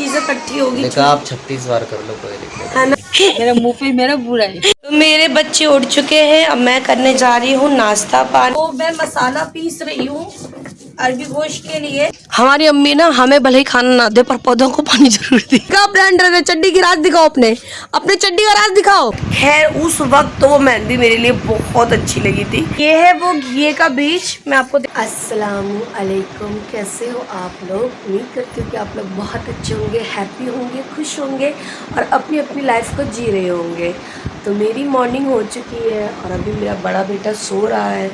चीजें इकट्ठी होगी। देखा आप 36 बार कर लो, कोई दिक्कत है ना। मेरे मुंह पे मेरा बुरा है। तो मेरे बच्चे उठ चुके हैं, अब मैं करने जा रही हूँ नाश्ता पानी। तो मैं मसाला पीस रही हूँ अरबी गोश्त के लिए। हमारी अम्मी ना हमें भले ही खाना ना दे पर पौधों को पानी जरूर दी। क्या प्लान रहे, चड्डी की रात दिखाओ, अपने चड्डी का राज दिखाओ। खैर उस वक्त तो वो मेहंदी मेरे लिए बहुत अच्छी लगी थी। ये है वो घिये का बीज। मैं आपको अस्सलामु अलैकुम, कैसे हो आप लोग? उम्मीद करती हूँ कि आप लोग बहुत अच्छे होंगे, हैप्पी होंगे, खुश होंगे और अपनी अपनी लाइफ को जी रहे होंगे। तो मेरी मॉर्निंग हो चुकी है और अभी मेरा बड़ा बेटा सो रहा है,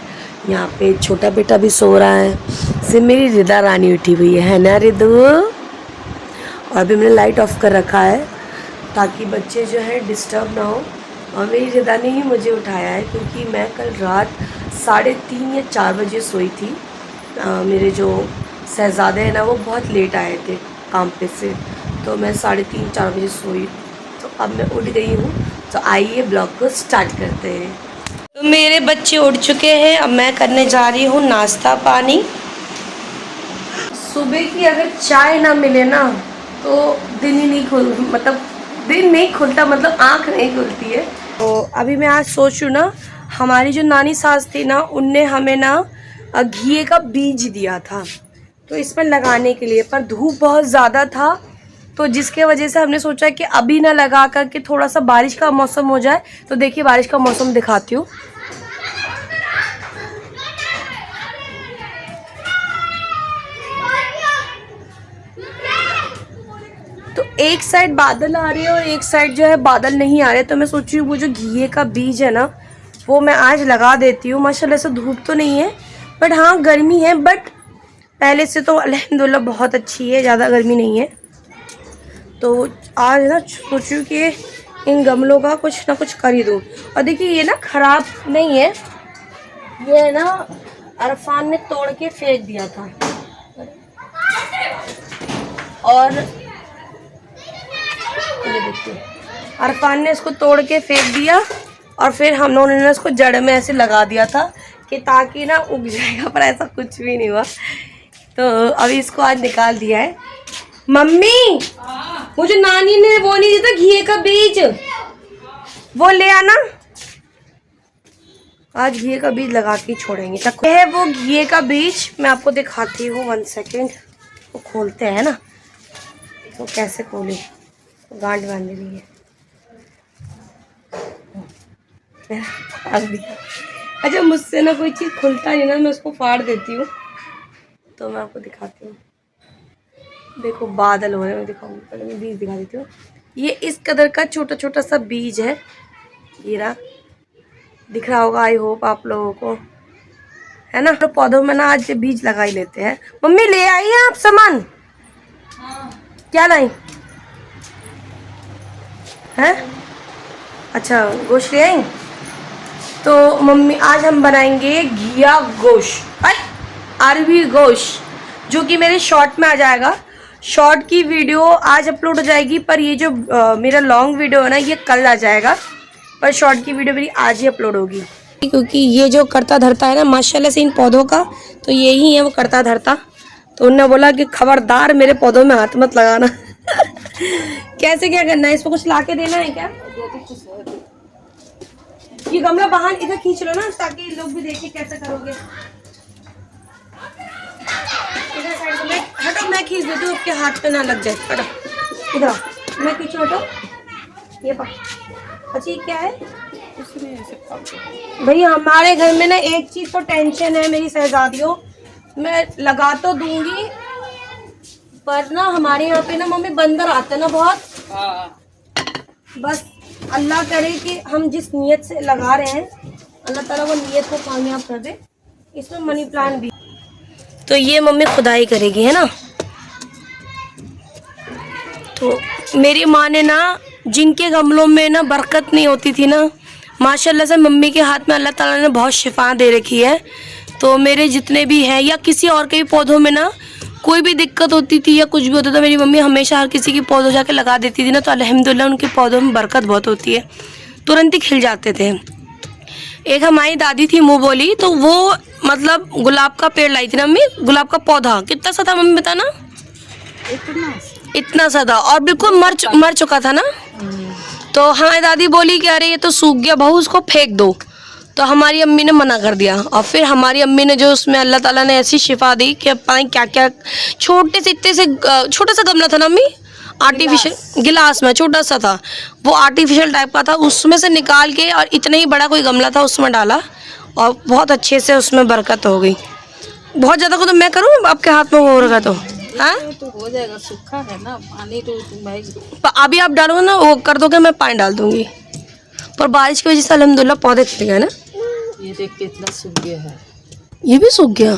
यहाँ पे छोटा बेटा भी सो रहा है। सिर्फ मेरी रिदा रानी उठी हुई है ना रिदू। और अभी मैंने लाइट ऑफ कर रखा है ताकि बच्चे जो है डिस्टर्ब ना हो। और मेरी रिदा ने ही मुझे उठाया है क्योंकि मैं कल रात 3:30 या 4 बजे सोई थी। मेरे जो शहज़ादे हैं ना वो बहुत लेट आए थे काम पे से, तो मैं 3:30-4 बजे सोई। तो अब मैं उठ गई हूँ, तो आइए ब्लॉग को स्टार्ट करते हैं। तो मेरे बच्चे उठ चुके हैं, अब मैं करने जा रही हूँ नाश्ता पानी। सुबह की अगर चाय ना मिले ना तो दिन ही नहीं दिन नहीं खुलता, मतलब आँख नहीं खुलती है। तो अभी मैं आज सोच रही हूँ ना, हमारी जो नानी सास थी ना उनने हमें ना घिये का बीज दिया था तो इसमें लगाने के लिए, पर धूप बहुत ज़्यादा था तो जिसके वजह से हमने सोचा कि अभी ना लगा कर के थोड़ा सा बारिश का मौसम हो जाए। तो देखिए बारिश का मौसम दिखाती हूँ। तो एक साइड बादल आ रहे हैं और एक साइड जो है बादल नहीं आ रहे। तो मैं सोच रही हूँ वो जो घिये का बीज है ना वो मैं आज लगा देती हूँ। माशाल्लाह से धूप तो नहीं है बट हाँ गर्मी है, बट पहले से तो अल्हम्दुलिल्लाह बहुत अच्छी है, ज़्यादा गर्मी नहीं है। तो आज ना सोच रही हूँ कि इन गमलों का कुछ ना कुछ कर ही दूँ। और देखिए ये ना ख़राब नहीं है, ये है ना अरफान ने तोड़ के फेंक दिया था और ये देखिए अरफान ने इसको तोड़ के फेंक दिया और फिर हम लोगों ने इसको जड़ में ऐसे लगा दिया था कि ताकि ना उग जाएगा, पर ऐसा कुछ भी नहीं हुआ। तो अभी इसको आज निकाल दिया है। मम्मी मुझे नानी ने वो नहीं दिया था घिये का बीज, वो ले आना। आज घिये का बीज लगा के छोड़ेंगे। तक है वो घिये का बीज, मैं आपको दिखाती हूँ 1 सेकेंड। वो खोलते हैं ना, तो कैसे खोले, गांठ बांध रही है। अच्छा मुझसे ना कोई चीज़ खुलता नहीं ना, मैं उसको फाड़ देती हूँ। तो मैं आपको दिखाती हूँ, देखो बादल हो रहे हैं, मैं दिखाऊंगी। पहले मैं बीज दिखा देती हूँ। ये इस कदर का छोटा छोटा सा बीज है, ये रहा, दिख रहा होगा आई होप आप लोगों को, है ना। तो पौधों में ना आज बीज लगा ही लेते हैं। मम्मी ले आई हैं आप सामान? हाँ। क्या लाई हैं? अच्छा गोश्त ले आई। तो मम्मी आज हम बनाएंगे घिया गोश्त, अरबी गोश्त, जो कि मेरे शॉर्ट में आ जाएगा। शॉर्ट की वीडियो आज अपलोड हो जाएगी, पर ये जो मेरा लॉन्ग वीडियो है ना ये कल आ जाएगा, पर शॉर्ट की वीडियो मेरी आज ही अपलोड होगी। क्योंकि ये जो करता धरता है ना माशाल्लाह से इन पौधों का, तो यही है वो करता धरता। तो उन्होंने बोला कि खबरदार मेरे पौधों में हाथ मत लगाना। कैसे क्या करना है, इसको कुछ ला के देना है क्या? ये गमला बाहर इधर खींच लो ना ताकि लोग भी देखें कैसे करोगे। इधर साइड से हटो, मैं खींच देती हूँ, आपके हाथ पे ना लग जाए। हटो इधर, मैं खींचू, हटो। ये पा, अच्छा ये क्या है? भाई हमारे घर में ना एक चीज तो टेंशन है मेरी शहजादियों, मैं लगा तो दूंगी पर ना हमारे यहाँ पे ना मम्मी बंदर आते हैं ना बहुत। बस अल्लाह करे कि हम जिस नीयत से लगा रहे हैं अल्लाह ताला वो नीयत को कामयाब कर दे। इसमें मनी प्लांट भी, तो ये मम्मी खुदाई करेगी, है ना। तो मेरी माँ ने ना जिनके गमलों में ना बरकत नहीं होती थी ना, माशाल्लाह से मम्मी के हाथ में अल्लाह ताला ने बहुत शिफा दे रखी है। तो मेरे जितने भी हैं या किसी और के भी पौधों में ना कोई भी दिक्कत होती थी या कुछ भी होता था, मेरी मम्मी हमेशा हर किसी के पौधों जाके लगा देती थी ना, तो अल्हम्दुलिल्लाह उनके पौधों में बरकत बहुत होती है, तुरंत ही खिल जाते थे। एक हमारी दादी थी मुँह बोली, तो वो मतलब गुलाब का पेड़ लाई थी ना मम्मी, गुलाब का पौधा कितना सा था मम्मी बताना? इतना सा था और बिल्कुल मर चुका था ना। तो हमारी दादी बोली कि अरे ये तो सूख गया बहू, उसको फेंक दो। तो हमारी अम्मी ने मना कर दिया और फिर हमारी अम्मी ने जो उसमें अल्लाह ताला ने ऐसी शिफा दी कि पता नहीं क्या क्या, छोटे से इतने से छोटा सा गमला था ना अम्मी, आर्टिफिशियल गिलास में छोटा सा था वो, आर्टिफिशियल टाइप का था, उसमें से निकाल के और इतना ही बड़ा कोई गमला था उसमें डाला और बहुत अच्छे से उसमें बरकत हो गई। बहुत ज़्यादा को तो मैं करूँ आपके हाथ में हो रहा तो हाँ तो हो जाएगा, सूखा है ना पानी तो भाई। अभी आप डालो ना वो कर दोगे, मैं पानी डाल दूंगी। पर बारिश की वजह से अल्हम्दुलिल्लाह पौधे खिल गए ना। ये देख कितना सूख गया है, ये भी सूख गया।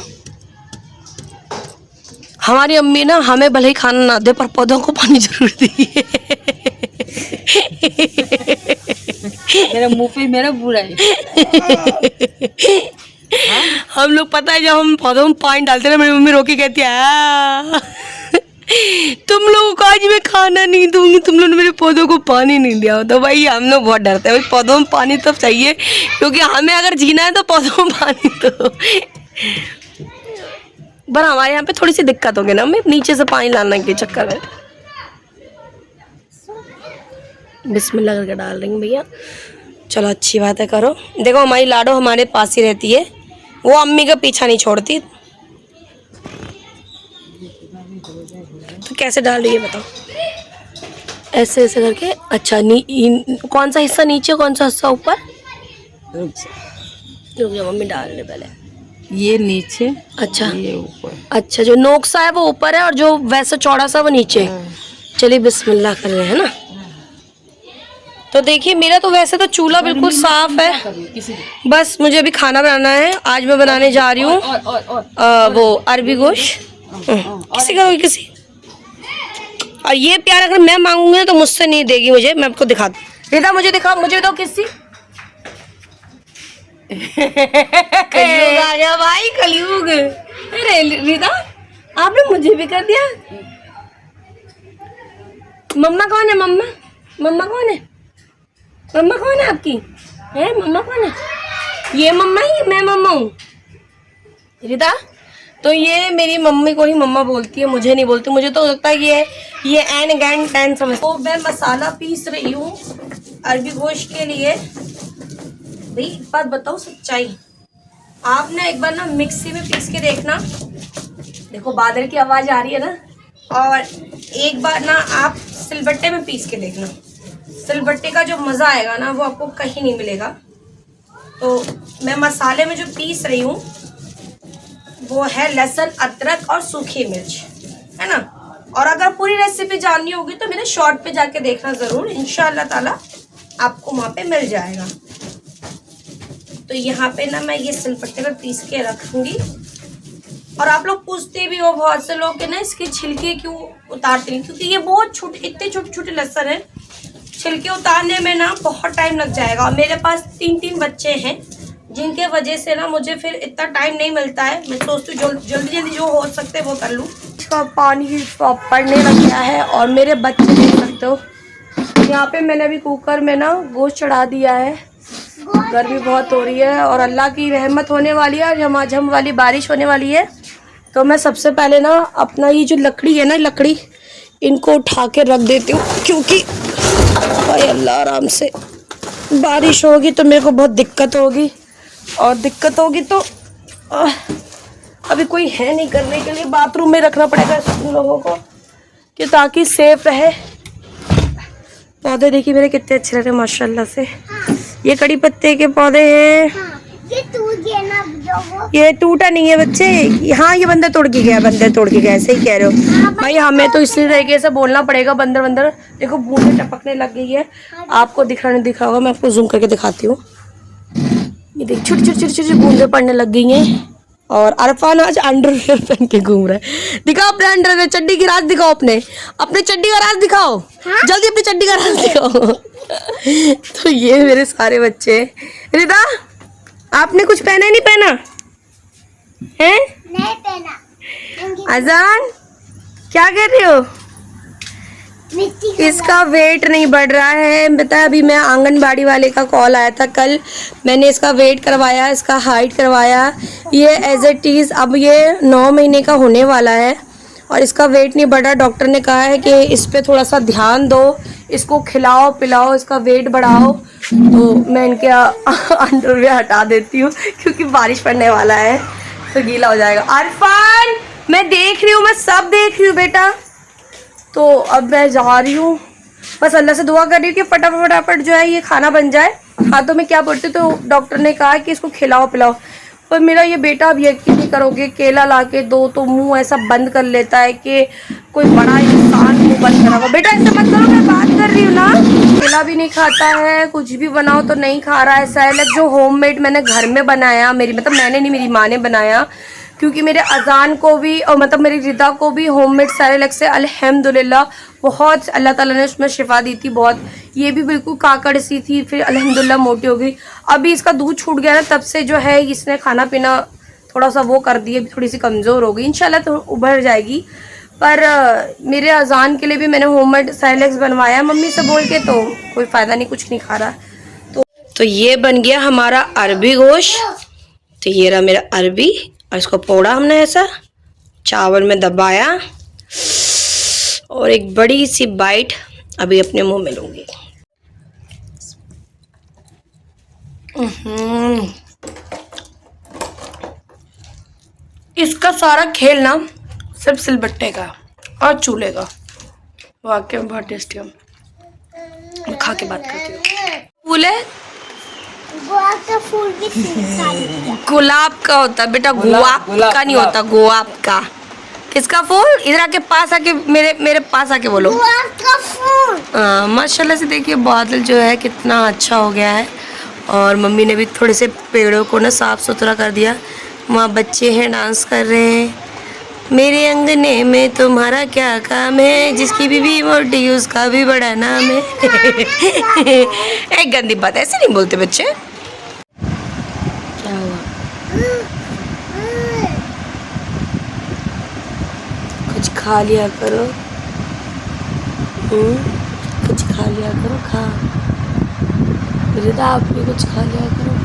हमारी अम्मी ना हमें भले ही खाना ना दे पर पौधों को पानी जरूर दी है। मेरे मुंह पे मेरा बुरा है। हम लोग पता है जब हम पौधों में पानी डालते हैं ना, मेरी मम्मी रोके कहती है तुम लोगों को आज मैं खाना नहीं दूंगी, तुम लोगों ने मेरे पौधों को पानी नहीं दिया। तो भाई हम लोग बहुत डरते हैं भाई, पौधों में पानी तो चाहिए क्योंकि हमें अगर जीना है तो पौधों में पानी तो। पर हमारे यहाँ पे थोड़ी सी दिक्कत होगी ना, हमें नीचे से पानी लाने के चक्कर में। बिस्मिल्लाह करके डाल देंगे भैया। चलो अच्छी बात है, करो। देखो हमारी लाडो हमारे पास ही रहती है, वो अम्मी का पीछा नहीं छोड़ती। तो कैसे डाल रही है बताओ? ऐसे ऐसे करके। अच्छा कौन सा हिस्सा नीचे, कौन सा हिस्सा ऊपर? रुक जाओ मम्मी डाल रही पहले। ये नीचे, अच्छा ये ऊपर। अच्छा जो नोक सा है वो ऊपर है और जो वैसा चौड़ा सा वो नीचे। चलिए बिस्मिल्लाह कर रहे हैं ना। तो देखिए मेरा तो वैसे तो चूल्हा बिल्कुल साफ है, बस मुझे अभी खाना बनाना है। आज मैं बनाने जा रही हूँ वो अरबी गोश्त। किसी का किसी, और ये प्यार अगर मैं मांगूंगी तो मुझसे नहीं देगी मुझे। मैं आपको दिखा दूँ, रिदा मुझे दिखाओ, मुझे बताओ किसी। कलयुग आ गया भाई, कलयुग। अरे रिदा आपने मुझे भी कर दिया। मम्मा कौन है? मम्मा कौन है? मम्मा कौन है आपकी? है मम्मा कौन है? ये मम्मा ही, मैं मम्मा हूँ रिदा। तो ये मेरी मम्मी को ही मम्मा बोलती है, मुझे नहीं बोलती। मुझे तो लगता है ये एन गैन टैन समझ। तो मैं मसाला पीस रही हूँ अरबी गोश्त के लिए। भाई एक बात बताओ सच्चाई, आपने एक बार ना मिक्सी में पीस के देखना, देखो बादल की आवाज़ आ रही है ना, और एक बार ना आप सिलबट्टे में पीस के देखना, सिलबट्टे का जो मज़ा आएगा ना वो आपको कहीं नहीं मिलेगा। तो मैं मसाले में जो पीस रही हूँ वो है लहसुन, अदरक और सूखी मिर्च, है ना। और अगर पूरी रेसिपी जाननी होगी तो मेरे शॉर्ट पे जाके देखना ज़रूर, इंशाअल्लाह ताला आपको वहाँ पे मिल जाएगा। तो यहाँ पे ना मैं ये सिलबट्टे में पीस के रखूँगी। और आप लोग पूछते भी हो बहुत से लोग कि ना इसके छिलके क्यों उतारते नहीं, क्योंकि ये बहुत छोटे, इतने छोटे छोटे लहसुन है, छिलके उतारने में ना बहुत टाइम लग जाएगा। और मेरे पास 3 बच्चे हैं जिनके वजह से ना मुझे फिर इतना टाइम नहीं मिलता है। मैं सोचती हूँ जल्दी जो हो सकते वो कर लूँ। इसका पानी पड़ने लग गया है और मेरे बच्चे देख सकते हो यहाँ पे मैंने अभी कुकर में ना गोश्त चढ़ा दिया है। गर्मी बहुत हो रही है और अल्लाह की रहमत होने वाली है, झमाझम वाली बारिश होने वाली है। तो मैं सबसे पहले ना अपना ये जो लकड़ी है ना, लकड़ी इनको उठा के रख देती हूँ, क्योंकि भाई अल्लाह आराम से बारिश होगी तो मेरे को बहुत दिक्कत होगी, और दिक्कत होगी तो अभी कोई है नहीं करने के लिए, बाथरूम में रखना पड़ेगा सब लोगों को कि ताकि सेफ रहे। पौधे देखिए मेरे कितने अच्छे लग रहे हैं माशाल्लाह से। ये कड़ी पत्ते के पौधे हैं। ये टूट गया ना जो वो। ये टूटा नहीं है बच्चे, हाँ ये बंदर तोड़ के गया, बंदर तोड़ के गया, सही कह रहे हो भाई। हमें तो इसी तरीके से बोलना पड़ेगा, बंदर बंदर। देखो बूंदे टपकने लग गई है, आपको दिखा नहीं दिखा होगा, मैं आपको जूम करके दिखाती हूँ। ये देख छोटी छोटी छोटी छोटी बूंदे पड़ने लग गई हैं। और अरफान आज अंडरवेयर पहन के घूम रहा है। दिखाओ अपने अंडरवेयर, चड्डी की राज दिखाओ, अपने चड्डी का राज दिखाओ। हाँ? जल्दी अपनी चड्डी का राज दिखाओ। तो ये मेरे सारे बच्चे। रिदा आपने कुछ पहना ही नहीं पहना है? नहीं पहना। अजान क्या कर रही हो? मिट्टी का इसका वेट नहीं बढ़ रहा है। बता अभी मैं आंगनबाड़ी वाले का कॉल आया था कल, मैंने इसका वेट करवाया, इसका हाइट करवाया, ये एज इट इज़ अब ये 9 महीने का होने वाला है। और इसका वेट नहीं बढ़ा। डॉक्टर ने कहा है कि इस पे थोड़ा सा ध्यान दो, इसको खिलाओ पिलाओ, इसका वेट बढ़ाओ। तो मैं इनके अंडरवियर हटा देती हूँ क्योंकि बारिश पड़ने वाला है तो गीला हो जाएगा। अरफान मैं देख रही हूँ, मैं सब देख रही हूँ बेटा। तो अब मैं जा रही हूँ, बस अल्लाह से दुआ कर रही हूँ कि फटाफट जो है ये खाना बन जाए। हाँ तो मैं क्या बोलती, तो डॉक्टर ने कहा कि इसको खिलाओ पिलाओ। पर मेरा ये बेटा, अब यकीन नहीं करोगे, केला ला के दो तो मुंह ऐसा बंद कर लेता है कि कोई बड़ा इंसान मुंह बंद करा हुआ। बेटा ऐसा मत करो, मैं बात कर रही हूँ ना। केला भी नहीं खाता है, कुछ भी बनाओ तो नहीं खा रहा है। सैलेड जो होममेड मैंने घर में बनाया, मैंने नहीं, मेरी माँ ने बनाया, क्योंकि मेरे अजान को भी और मतलब मेरी रिदा को भी होममेड सैलेड से अल्हम्दुलिल्लाह बहुत अल्लाह ताला ने उसमें शिफा दी थी बहुत। ये भी बिल्कुल काकड़ सी थी, फिर अल्हम्दुलिल्लाह मोटी हो गई। अभी इसका दूध छूट गया ना, तब से जो है इसने खाना पीना थोड़ा सा वो कर दिया, थोड़ी सी कमज़ोर हो गई। इंशाल्लाह तो उभर जाएगी। पर मेरे अजान के लिए भी मैंने होममेड सैलेड्स बनवाया मम्मी से बोल के, तो कोई फ़ायदा नहीं, कुछ नहीं खा रहा। तो ये बन गया हमारा अरबी गोश्त। तो ये रहा मेरा अरबी, और इसको पोड़ा हमने ऐसा चावल में दबाया, और एक बड़ी सी बाइट अभी अपने मुंह में लूंगी। इसका सारा खेल ना सिर्फ सिलबट्टे का और चूल्हे का, वाकई में बहुत टेस्टी है। मैं खा के बात करती हूँ। फूल है, गुलाब का फूल भी खिलता गुलाब का होता है बेटा, गुलाब का नहीं होता, गुलाब का। किसका फूल? इधर आके पास आके मेरे पास आके बोलो। गुलाब का फूल। माशाल्लाह से देखिए बादल जो है कितना अच्छा हो गया है, और मम्मी ने भी थोड़े से पेड़ों को ना साफ सुथरा कर दिया। वहाँ बच्चे हैं डांस कर रहे हैं। मेरे अंगने में तुम्हारा क्या काम है, जिसकी बीवी मोटी उसका भी बड़ा नाम है। एक गंदी बात, ऐसे नहीं बोलते बच्चे। क्या हुआ? कुछ खा लिया करो, कुछ खा लिया करो, खा रिदा, आप भी कुछ खा लिया करो।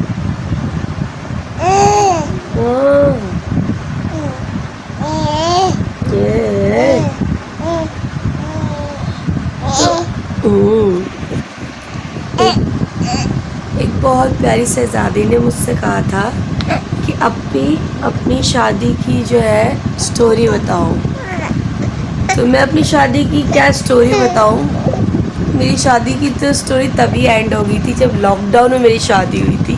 एक बहुत प्यारी शहजादी ने मुझसे कहा था कि अपनी शादी की जो है स्टोरी बताओ। तो मैं अपनी शादी की क्या स्टोरी बताऊं? मेरी शादी की तो स्टोरी तभी एंड हो गई थी जब लॉकडाउन में मेरी शादी हुई थी।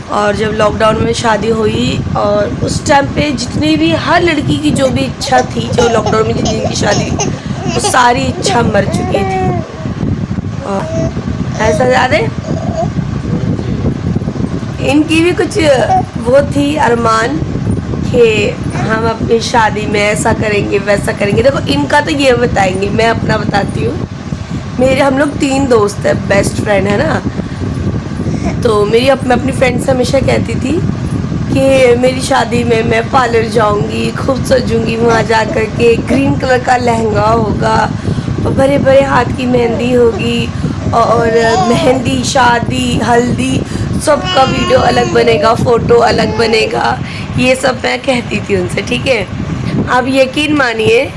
और जब लॉकडाउन में शादी हुई, और उस टाइम पे जितनी भी हर लड़की की जो भी इच्छा थी, जो लॉकडाउन में जितनी की शादी, वो सारी इच्छा मर चुकी थी। और ऐसा ज़्यादा इनकी भी कुछ वो थी अरमान कि हम अपनी शादी में ऐसा करेंगे वैसा करेंगे। देखो इनका तो ये बताएंगे, मैं अपना बताती हूँ। हम लोग 3 दोस्त हैं, बेस्ट फ्रेंड है ना। तो मैं अपनी फ्रेंड से हमेशा कहती थी कि मेरी शादी में मैं पार्लर जाऊंगी, खूब सजूंगी, वहाँ जा कर के ग्रीन कलर का लहंगा होगा, और बड़े बड़े हाथ की मेहंदी होगी, और मेहंदी, शादी, हल्दी, सबका वीडियो अलग बनेगा, फ़ोटो अलग बनेगा। ये सब मैं कहती थी उनसे, ठीक है। अब यकीन मानिए,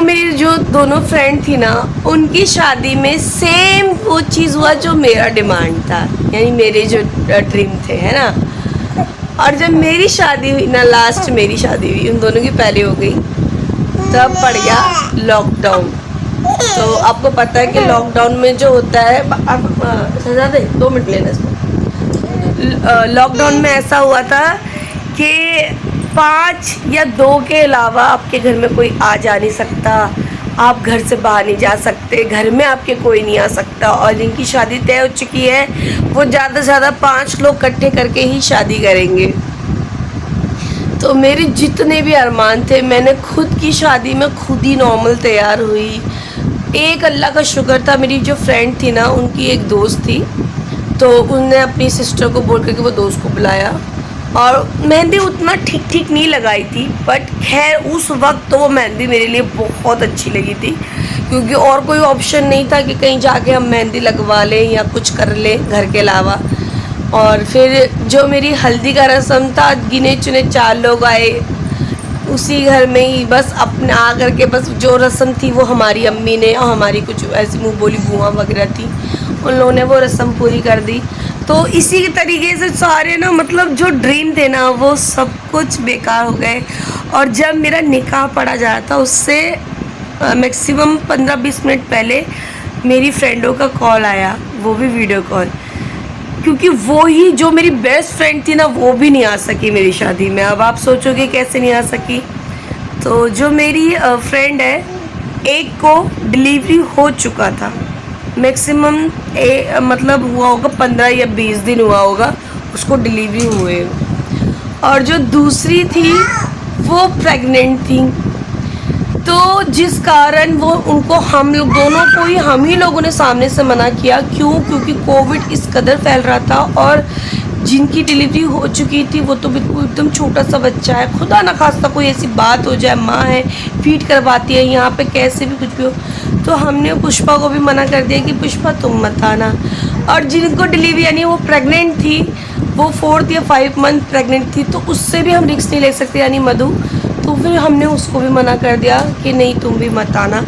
मेरी जो दोनों फ्रेंड थी ना, उनकी शादी में सेम वो चीज़ हुआ जो मेरा डिमांड था, यानी मेरे जो ड्रीम थे, है ना। और जब मेरी शादी हुई ना, लास्ट मेरी शादी हुई, उन दोनों की पहले हो गई, तब पड़ गया लॉकडाउन। तो आपको पता है कि लॉकडाउन में जो होता है, सजा दे 2 मिनट लेना इसको। लॉकडाउन में ऐसा हुआ था कि 5 या 2 के अलावा आपके घर में कोई आ जा नहीं सकता, आप घर से बाहर नहीं जा सकते, घर में आपके कोई नहीं आ सकता। और जिनकी शादी तय हो चुकी है वो ज़्यादा से ज़्यादा 5 लोग इकट्ठे करके ही शादी करेंगे। तो मेरे जितने भी अरमान थे, मैंने खुद की शादी में खुद ही नॉर्मल तैयार हुई। एक अल्लाह का शुक्र था, मेरी जो फ्रेंड थी ना, उनकी एक दोस्त थी, तो उनने अपनी सिस्टर को बोल करके वो दोस्त को बुलाया, और मेहंदी उतना ठीक नहीं लगाई थी, बट खैर उस वक्त तो वो मेहंदी मेरे लिए बहुत अच्छी लगी थी, क्योंकि और कोई ऑप्शन नहीं था कि कहीं जाके हम मेहंदी लगवा लें या कुछ कर लें घर के अलावा। और फिर जो मेरी हल्दी का रस्म था, गिने चुने 4 लोग आए, उसी घर में ही बस अपने आ करके बस जो रस्म थी वो हमारी अम्मी ने और हमारी कुछ ऐसी मुँह बोली बुआ वगैरह थी, उन लोगों ने वो रस्म पूरी कर दी। तो इसी तरीके से सारे ना मतलब जो ड्रीम थे ना वो सब कुछ बेकार हो गए। और जब मेरा निकाह पड़ा जा रहा था उससे मैक्सिमम 15-20 मिनट पहले मेरी फ्रेंडों का कॉल आया, वो भी वीडियो कॉल, क्योंकि वो ही जो मेरी बेस्ट फ्रेंड थी ना वो भी नहीं आ सकी मेरी शादी में। अब आप सोचोगे कैसे नहीं आ सकी। तो जो मेरी फ्रेंड है, एक को डिलीवरी हो चुका था, मैक्सिमम मतलब हुआ होगा 15 या 20 दिन हुआ होगा उसको डिलीवरी हुए, और जो दूसरी थी वो प्रेग्नेंट थी। तो जिस कारण वो उनको हम लोग दोनों को ही हम ही लोगों ने सामने से मना किया। क्यों? क्योंकि कोविड इस कदर फैल रहा था, और जिनकी डिलीवरी हो चुकी थी वो तो बिल्कुल एकदम छोटा सा बच्चा है, खुदा ना खास्ता कोई ऐसी बात हो जाए, माँ है फीड करवाती है यहाँ पे कैसे भी कुछ भी हो, तो हमने पुष्पा को भी मना कर दिया कि पुष्पा तुम मत आना। और जिनको डिलीवरी यानी वो प्रेग्नेंट थी, वो 4 या 5 मंथ प्रेग्नेंट थी, तो उससे भी हम रिस्क नहीं ले सकते यानी मधु, तो फिर हमने उसको भी मना कर दिया कि नहीं तुम भी मत आना।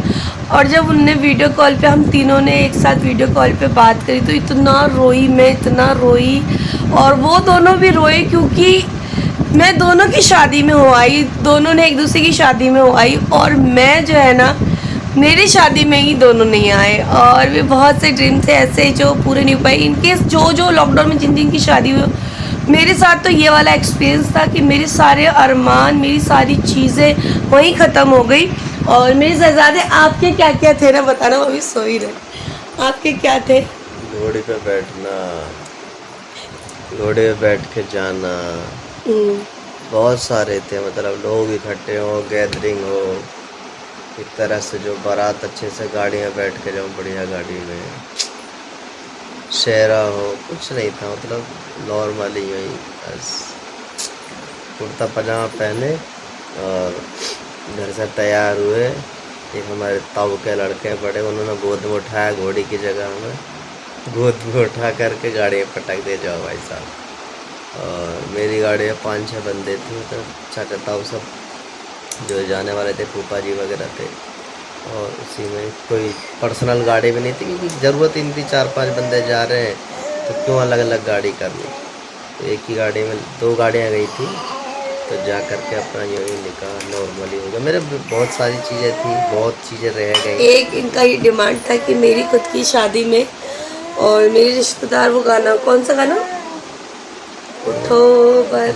और जब उनने वीडियो कॉल पे हम तीनों ने एक साथ वीडियो कॉल पे बात करी तो इतना रोई मैं, इतना रोई, और वो दोनों भी रोए, क्योंकि मैं दोनों की शादी में हो आई, दोनों ने एक दूसरे की शादी में हो आई, और मैं जो है ना मेरी शादी में ही दोनों नहीं आए। और भी बहुत से ड्रीम थे ऐसे जो पूरे नहीं हो पाए। इनकेस जो लॉकडाउन में जिन की शादी हुई, मेरे साथ तो ये वाला एक्सपीरियंस था कि मेरे सारे अरमान, मेरी सारी चीज़ें वहीं ख़त्म हो गई। और मेरे शहजादे आपके क्या क्या थे ना बताना, वो अभी सो ही रहे। आपके क्या थे? घोड़े पे बैठना, घोड़े पे बैठ के जाना, बहुत सारे थे। मतलब लोग इकट्ठे हो, गैदरिंग हो, एक तरह से जो बारात अच्छे से गाड़ियाँ बैठ के जाओ, बढ़िया गाड़ी में, शहरा हो, कुछ नहीं था। मतलब नॉर्मली वही बस कुर्ता पजामा पहने और घर से तैयार हुए। एक हमारे ताऊ के लड़के बड़े, उन्होंने गोद में उठाया घोड़ी की जगह में, गोद में उठा करके गाड़ी में पटक दे जाओ भाई साहब। और मेरी गाड़ी में 5-6 बंदे थे, मतलब चाचा ताऊ सब जो जाने वाले थे, फूफा जी वगैरह थे। और उसी में कोई पर्सनल गाड़ी भी नहीं थी, क्योंकि ज़रूरत ही नहीं थी, 4-5 बंदे जा रहे हैं तो क्यों अलग अलग गाड़ी करनी। तो एक ही गाड़ी में 2 गाड़ियाँ गई थी, तो जा करके अपना यूँ ही निकाह नॉर्मली हो गया। मेरे बहुत सारी चीज़ें थी, बहुत चीज़ें रह गई। एक इनका ये डिमांड था कि मेरी खुद की शादी में और मेरे रिश्तेदार वो गाना, कौन सा गाना, उठो पर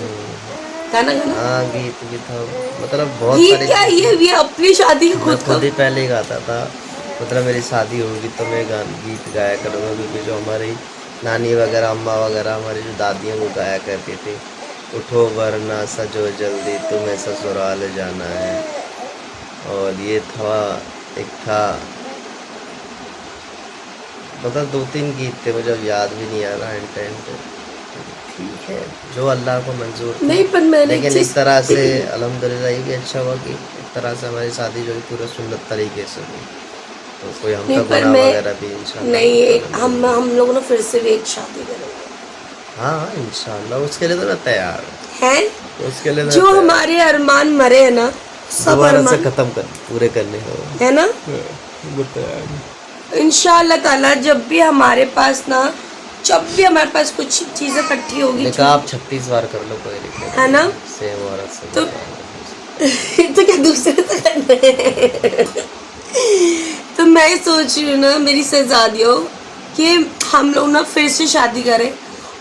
गाना हाँ, गीत भी था। मतलब बहुत गीत सारे क्या, ये अपनी शादी का खुद ही पहले ही गाता था। मतलब मेरी शादी होगी तो मैं गीत गाया करूँगा, क्योंकि जो हमारी नानी वगैरह, अम्मा वगैरह, हमारी जो दादियाँ वो गाया करती थी, उठो वरना सजो जल्दी तुम्हें ससुराल जाना है। और ये था, एक था, मतलब 2-3 गीत थे, मुझे याद भी नहीं आ रहा है टाइम पे। ठीक है, जो अल्लाह को मंजूर नहीं, पर मैंने लेकिन इस तरह से अल्हम्दुलिल्लाह ये भी अच्छा हुआ कि एक तरह से हमारी शादी जो है पूरा सुन्नत तरीके से हुई। तो कोई हम तो गुनाह वगैरह भी इंशाल्लाह नहीं, हम लोग ना फिर से भी एक शादी करेंगे। हाँ इंशाल्लाह, उसके लिए तो मैं तैयार हैं, उसके लिए जो हमारे अरमान मरे है ना सब दोबारा से अरमान खत्म कर पूरे करने हो है ना तैयार। इंशाअल्लाह ताला। जब भी हमारे पास कुछ चीजें इकट्ठी होगी निकाह आप 36 बार कर लो, कोई दिक्कत नहीं है ना, सेम औरत से। तो क्या दूसरे से करना है? तो मैं सोच रही हूँ ना मेरी शहजादियों कि हम लोग ना फिर से शादी करें,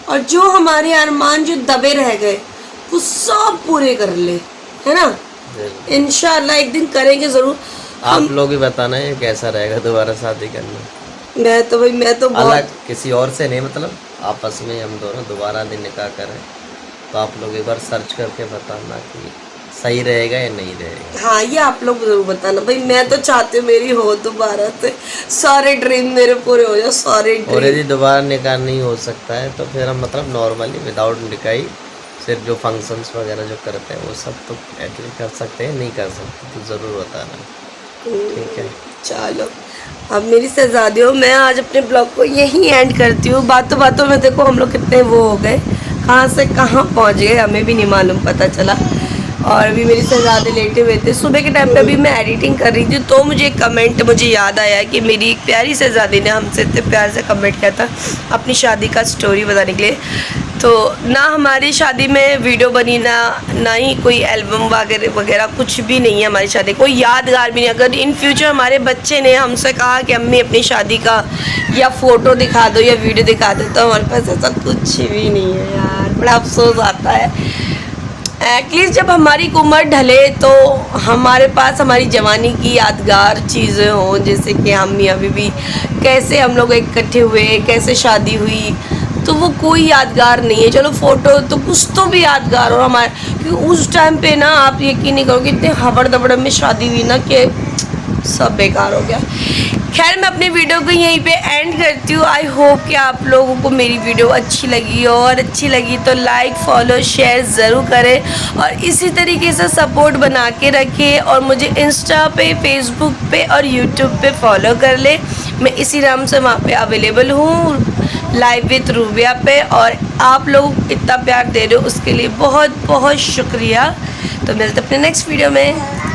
और जो हमारे अरमान जो दबे रह गए वो सब पूरे कर ले, है ना। इंशाअल्लाह एक दिन करेंगे ज़रूर। आप लोग ही बताना है कैसा रहेगा दोबारा शादी करना। मैं तो बहुत अलग किसी और से नहीं, मतलब आपस में हम दोनों दोबारा दिन निकाह करें, तो आप लोग एक बार सर्च करके बताना कि सही रहेगा या नहीं रहेगा। हाँ, ये आप लोग जरूर बताना भाई। मैं तो चाहती हूँ मेरी हो दोबारा से, सारे ड्रीम मेरे पूरे हो जाए, सारे और यदि दोबारा निकाह नहीं हो सकता है तो फिर हम मतलब नॉर्मली विदाउट निकाह सिर्फ जो फंक्शंस वगैरह जो करते हैं वो सब तो एटलीस्ट कर सकते हैं, नहीं कर सकते तो ज़रूर बताना, ठीक है। चलो, अब मेरी शहजादियों, मैं आज अपने ब्लॉग को यहीं एंड करती हूँ। बातों बातों में देखो हम लोग कितने वो हो गए, कहाँ से कहाँ पहुँच गए हमें भी नहीं मालूम पता चला। और अभी मेरी शहजादे लेटे हुए थे। सुबह के टाइम पे अभी मैं एडिटिंग कर रही थी तो मुझे एक कमेंट मुझे याद आया कि मेरी एक प्यारी शहजादी ने हमसे इतने प्यार से कमेंट किया था अपनी शादी का स्टोरी बताने के लिए। तो ना हमारी शादी में वीडियो बनी, ना ही कोई एल्बम वगैरह कुछ भी नहीं है हमारी शादी, कोई यादगार भी नहीं। अगर इन फ्यूचर हमारे बच्चे ने हमसे कहा कि अम्मी अपनी शादी का या फ़ोटो दिखा दो या वीडियो दिखा दो, तो हमारे पास ऐसा कुछ भी नहीं है यार, बड़ा अफसोस आता है। एटलीस्ट जब हमारी उम्र ढले तो हमारे पास हमारी जवानी की यादगार चीज़ें हों, जैसे कि हम मियाँ बीवी कैसे हम लोग इकट्ठे हुए, कैसे शादी हुई, तो वो कोई यादगार नहीं है। चलो फ़ोटो तो कुछ तो भी यादगार हो हमारे, क्योंकि उस टाइम पे ना आप यकीन नहीं करोगे इतने हबड़ दबड़ में शादी हुई ना कि सब बेकार हो गया। खैर मैं अपनी वीडियो को यहीं पे एंड करती हूँ। आई होप कि आप लोगों को मेरी वीडियो अच्छी लगी हो, और अच्छी लगी तो लाइक फॉलो शेयर ज़रूर करें और इसी तरीके से सपोर्ट बना के रखें। और मुझे इंस्टा पे, फेसबुक पे और यूट्यूब पे फॉलो कर ले, मैं इसी नाम से वहाँ पे अवेलेबल हूँ, लाइव विद रूबिया पे। और आप लोग इतना प्यार दे रहे हो उसके लिए बहुत बहुत शुक्रिया। तो मिलते अपने नेक्स्ट वीडियो में।